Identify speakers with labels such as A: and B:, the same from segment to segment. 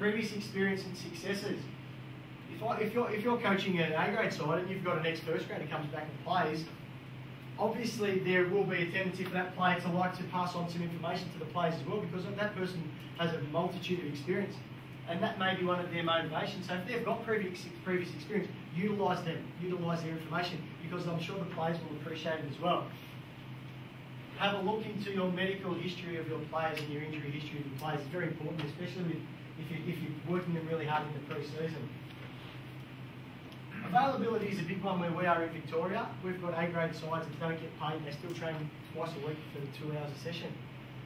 A: Previous experience and successes. If you're coaching an A-grade side and you've got an ex-first grader who comes back and plays, obviously there will be a tendency for that player to like to pass on some information to the players as well, because that person has a multitude of experience, and that may be one of their motivations. So if they've got previous experience, utilise their information, because I'm sure the players will appreciate it as well. Have a look into your medical history of your players and your injury history of your players. It's very important, especially if you're working them really hard in the pre-season. Availability is a big one where we are in Victoria. We've got A-grade sides that don't get paid and they still train twice a week for 2 hours a session.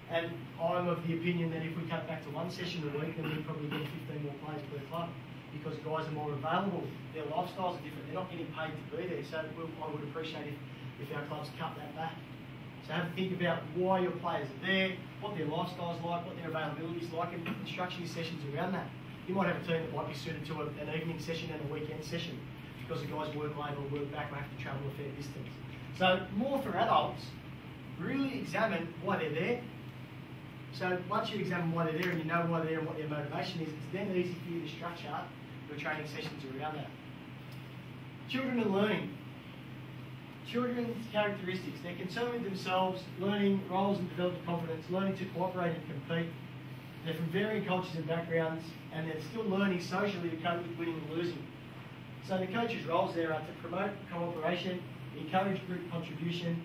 A: And I'm of the opinion that if we cut back to 1 session a week, then we'd probably get 15 more players per club, because guys are more available. Their lifestyles are different. They're not getting paid to be there. So I would appreciate if our clubs cut that back. So have a think about why your players are there, what their lifestyle's like, what their availability is like, and structure your sessions around that. You might have a team that might be suited to an evening session and a weekend session, because the guys work late or work back or have to travel a fair distance. So more for adults, really examine why they're there. So once you examine why they're there and you know why they're there and what their motivation is, it's then easy for you to structure your training sessions around that. Children and learning. Children's characteristics. They're concerned with themselves, learning roles and developing confidence, learning to cooperate and compete. They're from varying cultures and backgrounds, and they're still learning socially to cope with winning and losing. So the coach's roles there are to promote cooperation, encourage group contribution,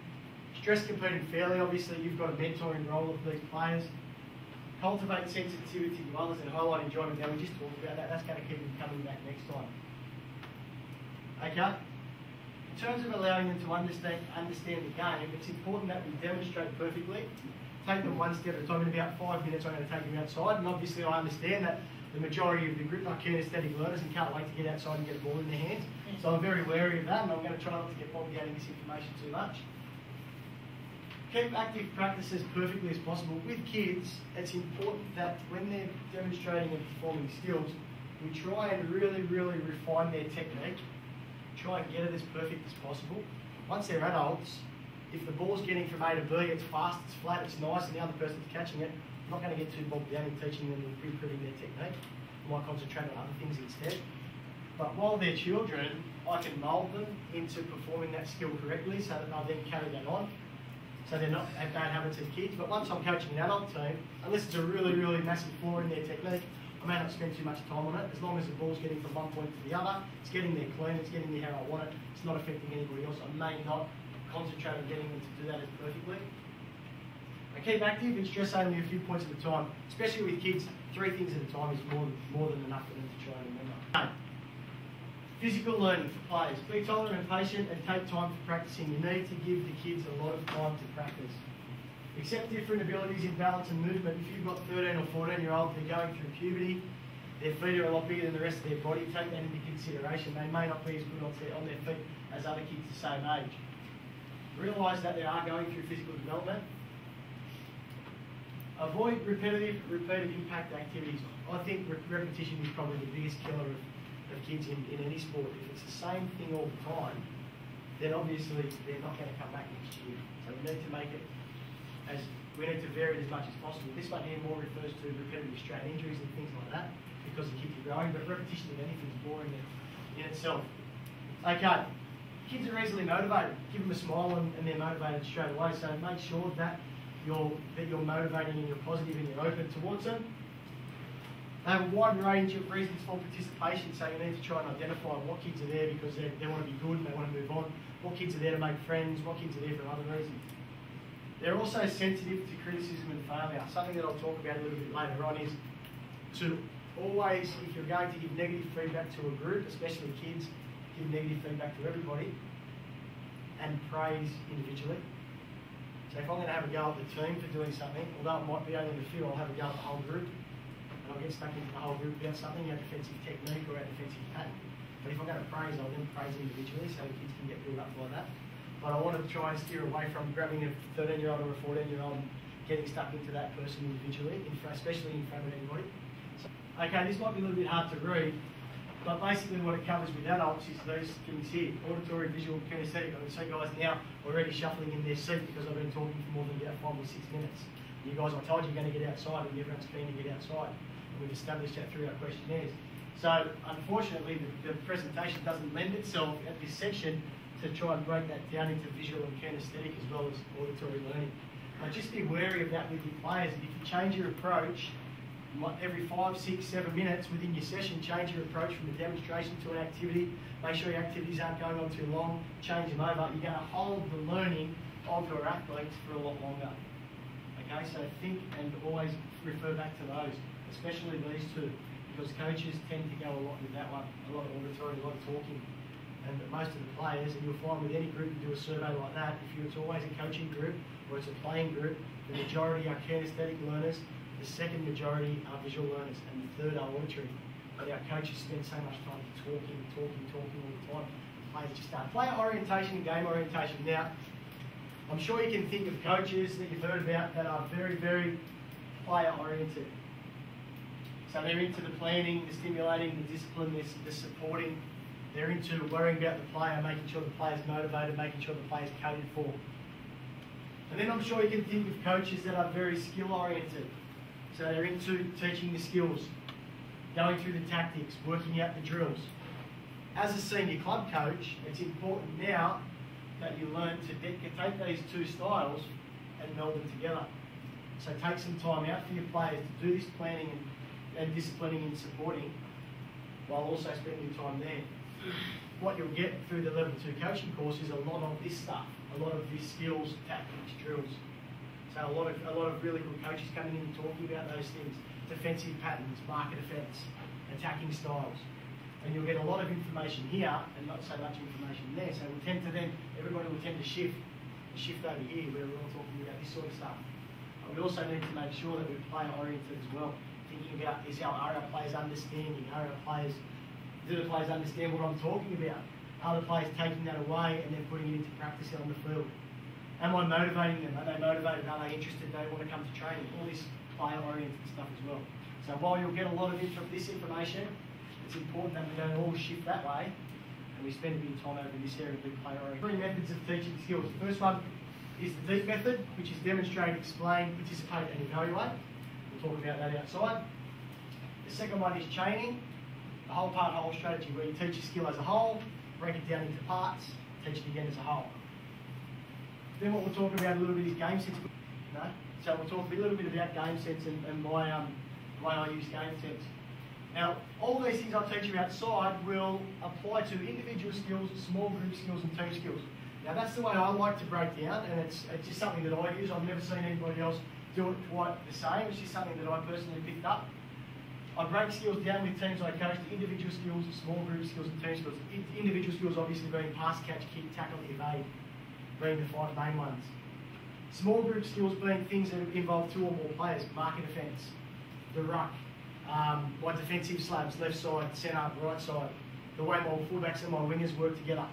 A: stress competing fairly. Obviously, you've got a mentoring role of these players. Cultivate sensitivity to others and highlight enjoyment. Now, we just talked about that. That's going to keep them coming back next time. Okay? In terms of allowing them to understand the game, it's important that we demonstrate perfectly. Take them one step at a time. In about 5 minutes, I'm going to take them outside. And obviously, I understand that the majority of the group are kinesthetic learners and can't wait to get outside and get a ball in their hands. So I'm very wary of that, and I'm going to try not to get bogged down in this information too much. Keep active practice as perfectly as possible. With kids, it's important that when they're demonstrating and performing skills, we try and really, really refine their technique. Try and get it as perfect as possible. Once they're adults, if the ball's getting from A to B, it's fast, it's flat, it's nice, and the other person's catching it, I'm not going to get too bogged down in teaching them and improving their technique. I might concentrate on other things instead. But while they're children, I can mould them into performing that skill correctly so that they'll then carry that on. So they're not have bad habits as kids. But once I'm coaching an adult team, unless it's a really, really massive flaw in their technique, I may not spend too much time on it. As long as the ball's getting from one point to the other, it's getting there clean, it's getting there how I want it, it's not affecting anybody else. I may not concentrate on getting them to do that as perfectly. I keep active and stress only a few points at a time, especially with kids. 3 things at a time is more than enough for them to try and remember. Physical learning for players. Be tolerant and patient and take time for practicing. You need to give the kids a lot of time to practice. Accept different abilities in balance and movement. If you've got 13 or 14-year-olds, they're going through puberty, their feet are a lot bigger than the rest of their body. Take that into consideration. They may not be as good on their feet as other kids the same age. Realise that they are going through physical development. Avoid repeated impact activities. I think repetition is probably the biggest killer of kids in any sport. If it's the same thing all the time, then obviously they're not going to come back next year. So we need to make it we need to vary it as much as possible. This one here more refers to repetitive strain injuries and things like that, because the kids are growing, but repetition of anything is boring in itself. Okay, kids are easily motivated. Give them a smile and they're motivated straight away. So make sure that you're motivating and you're positive and you're open towards them. They have a wide range of reasons for participation, so you need to try and identify what kids are there because they want to be good and they want to move on, what kids are there to make friends, what kids are there for other reasons. They're also sensitive to criticism and failure. Something that I'll talk about a little bit later on is to always, if you're going to give negative feedback to a group, especially kids, give negative feedback to everybody and praise individually. So if I'm going to have a go at the team for doing something, although it might be only the few, I'll have a go at the whole group. And I'll get stuck into the whole group about something, our defensive technique or our defensive pattern. But if I'm going to praise, I'll then praise individually so the kids can get built up by that. But I want to try and steer away from grabbing a 13-year-old or a 14-year-old and getting stuck into that person individually, especially in front of anybody. So, okay, this might be a little bit hard to read, but basically what it covers with adults is these things here: auditory, visual, kinesthetic. I can see guys now already shuffling in their seat because I've been talking for more than about 5 or 6 minutes. You guys, I told you you're going to get outside and everyone's keen to get outside. we've established that through our questionnaires. So unfortunately, the presentation doesn't lend itself at this section to try and break that down into visual and kinesthetic as well as auditory learning. Now just be wary of that with your players. If you change your approach every 5, 6, 7 minutes within your session, change your approach from a demonstration to an activity, make sure your activities aren't going on too long, change them over, you're going to hold the learning of your athletes for a lot longer. Okay, so think and always refer back to those, especially these two, because coaches tend to go a lot with that one, a lot of auditory, a lot of talking. And most of the players, and you'll find with any group you do a survey like that, it's always a coaching group or it's a playing group, the majority are kinesthetic learners, the second majority are visual learners, and the third are auditory. But our coaches spend so much time talking all the time. Players just aren't. Player orientation and game orientation. Now, I'm sure you can think of coaches that you've heard about that are very, very player oriented. So they're into the planning, the stimulating, the discipline, the supporting. They're into worrying about the player, making sure the player's motivated, making sure the player's catered for. And then I'm sure you can think of coaches that are very skill oriented. So they're into teaching the skills, going through the tactics, working out the drills. As a senior club coach, it's important now that you learn to take these two styles and meld them together. So take some time out for your players to do this planning and disciplining and supporting, while also spending time there. What you'll get through the level 2 coaching course is a lot of this stuff, a lot of these skills, tactics, drills. So a lot of really good coaches coming in and talking about those things: defensive patterns, marker defence, attacking styles. And you'll get a lot of information here and not so much information there. So everybody will tend to shift over here where we're all talking about this sort of stuff. But we also need to make sure that we're player oriented as well. Thinking about are our players understanding? Do the players understand what I'm talking about? Are the players taking that away and then putting it into practice on the field? Am I motivating them? Are they motivated? Are they interested? Do they want to come to training? All this player-oriented stuff as well. So while you'll get a lot of this information, it's important that we don't all shift that way and we spend a bit of time over this area of being player-oriented. 3 methods of teaching skills. The first one is the deep method, which is demonstrate, explain, participate and evaluate. We'll talk about that outside. The second one is chaining, the whole part, whole strategy, where you teach a skill as a whole, break it down into parts, teach it again as a whole. Then what we'll talk about a little bit is game sense. So we'll talk a little bit about game sense and why I use game sense. Now, all these things I'll teach you outside will apply to individual skills, small group skills and team skills. Now that's the way I like to break down, and it's just something that I use. I've never seen anybody else do it quite the same. It's just something that I personally picked up. I break skills down with teams I coach to individual skills, small group skills and team skills. Individual skills obviously being pass, catch, kick, tackle, evade, being the 5 main ones. Small group skills being things that involve 2 or more players: marker defence, the ruck, my defensive slabs, left side, centre, right side, the way my fullbacks and my wingers work together.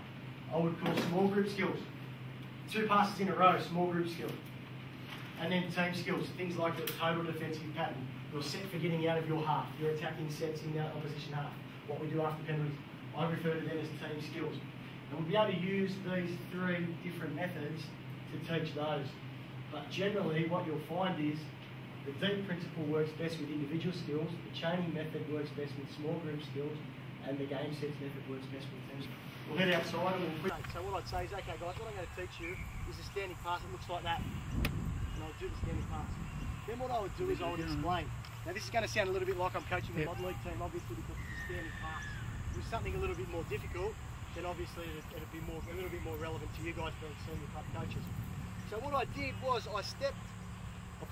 A: I would call small group skills. 2 passes in a row, small group skill. And then team skills, things like the total defensive pattern, your set for getting out of your half, your attacking sets in the opposition half, what we do after penalties. I refer to them as team skills. And we'll be able to use these 3 different methods to teach those. But generally what you'll find is the deep principle works best with individual skills, the chaining method works best with small group skills, and the game sets method works best with team skills. We'll head outside and we'll quit. So what I'd say is, okay guys, what I'm going to teach you is a standing pass that looks like that. And I'll do the standing pass. Then what I would do is I would explain. Now this is going to sound a little bit like I'm coaching the modern league team, obviously, because it's a standing pass. If it was something a little bit more difficult, then obviously it'd be a little bit more relevant to you guys being senior club coaches. So what I did was I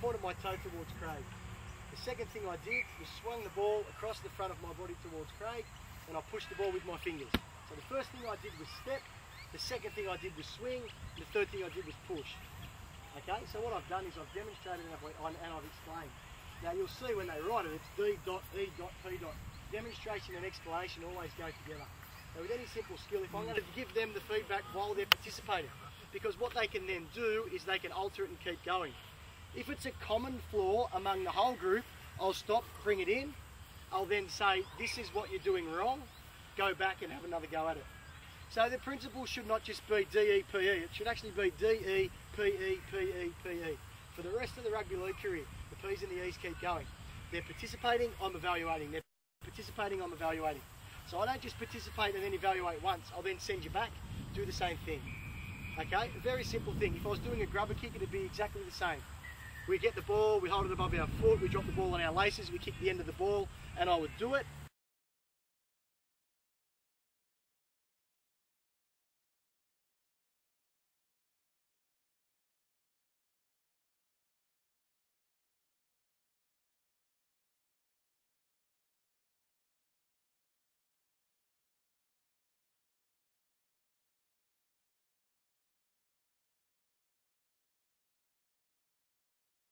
A: pointed my toe towards Craig. The second thing I did was swung the ball across the front of my body towards Craig, and I pushed the ball with my fingers. So the first thing I did was step, the second thing I did was swing, and the third thing I did was push. Okay, so what I've done is I've demonstrated and I've explained. Now you'll see when they write it, it's D dot, E dot, P dot. Demonstration and explanation always go together. So with any simple skill, if I'm going to give them the feedback while they're participating, because what they can then do is they can alter it and keep going. If it's a common flaw among the whole group, I'll stop, bring it in. I'll then say, this is what you're doing wrong. Go back and have another go at it. So the principle should not just be D-E-P-E, it should actually be D-E-P-E-P-E-P-E. For the rest of the rugby league career, the P's and the E's keep going. They're participating, I'm evaluating. They're participating, I'm evaluating. So I don't just participate and then evaluate once. I'll then send you back, do the same thing. Okay, a very simple thing. If I was doing a grubber kick, it'd be exactly the same. We get the ball, we hold it above our foot, we drop the ball on our laces, we kick the end of the ball, and I would do it.